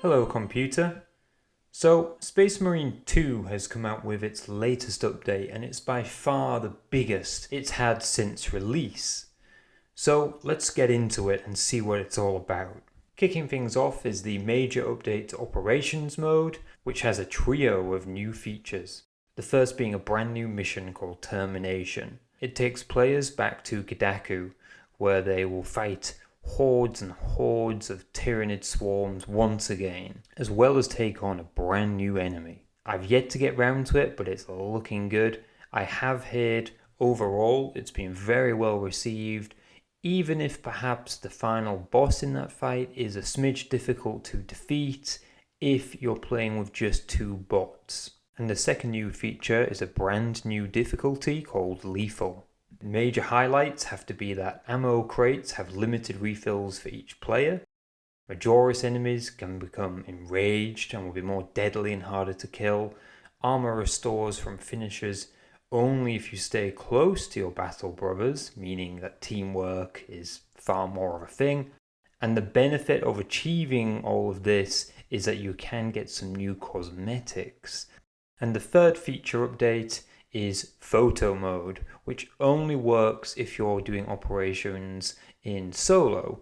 Hello computer. So Space Marine 2 has come out with its latest update and it's by far the biggest it's had since release. So let's get into it and see what it's all about. Kicking things off is the major update to Operations Mode, which has a trio of new features. The first being a brand new mission called Termination. It takes players back to Kadaku, where they will fight hordes and hordes of Tyranid swarms once again, as well as take on a brand new enemy. I've yet to get round to it, but it's looking good. I have heard overall it's been very well received, even if perhaps the final boss in that fight is a smidge difficult to defeat if you're playing with just two bots. And the second new feature is a brand new difficulty called Lethal. Major highlights have to be that ammo crates have limited refills for each player. Majoris enemies can become enraged and will be more deadly and harder to kill. Armor restores from finishers only if you stay close to your battle brothers, meaning that teamwork is far more of a thing. And the benefit of achieving all of this is that you can get some new cosmetics. And the third feature update is photo mode, which only works if you're doing operations in solo.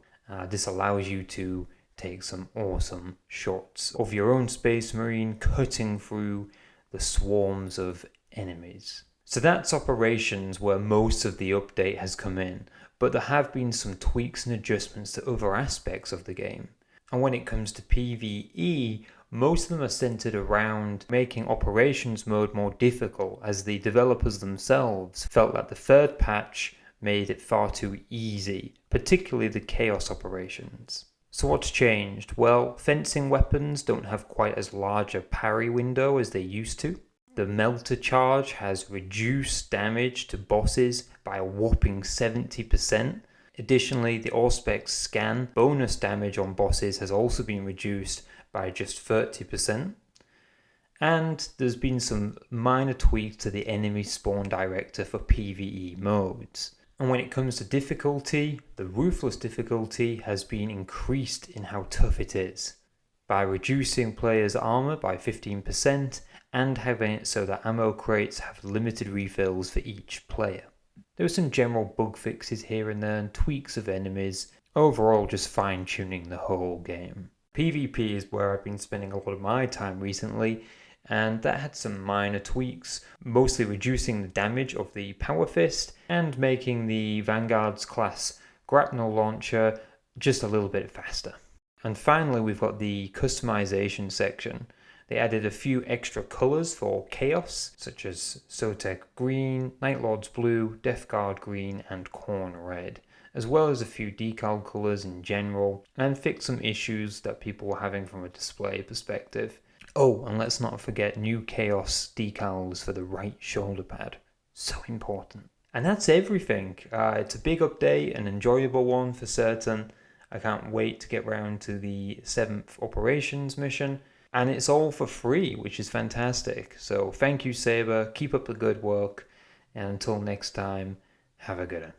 This allows you to take some awesome shots of your own Space Marine cutting through the swarms of enemies. So that's operations where most of the update has come in, but there have been some tweaks and adjustments to other aspects of the game. And when it comes to PvE, most of them are centered around making operations mode more difficult, as the developers themselves felt that the third patch made it far too easy, particularly the chaos operations. So what's changed? Well, fencing weapons don't have quite as large a parry window as they used to. The melter charge has reduced damage to bosses by a whopping 70%. Additionally, the Auspex scan bonus damage on bosses has also been reduced by just 30%. And there's been some minor tweaks to the enemy spawn director for PvE modes. And when it comes to difficulty, the Ruthless difficulty has been increased in how tough it is, by reducing players' armor by 15% and having it so that ammo crates have limited refills for each player. There were some general bug fixes here and there and tweaks of enemies, overall just fine tuning the whole game. PvP is where I've been spending a lot of my time recently, and that had some minor tweaks, mostly reducing the damage of the Power Fist and making the Vanguard's class grapnel launcher just a little bit faster. And finally we've got the customization section. They added a few extra colours for Chaos, such as Sotek green, Night Lord's blue, Death Guard green and Khorne red, as well as a few decal colours in general, and fixed some issues that people were having from a display perspective. Oh, and let's not forget new Chaos decals for the right shoulder pad. So important. And that's everything. It's a big update, an enjoyable one for certain. I can't wait to get round to the 7th operations mission. And it's all for free, which is fantastic. So thank you, Saber. Keep up the good work. And until next time, have a good one.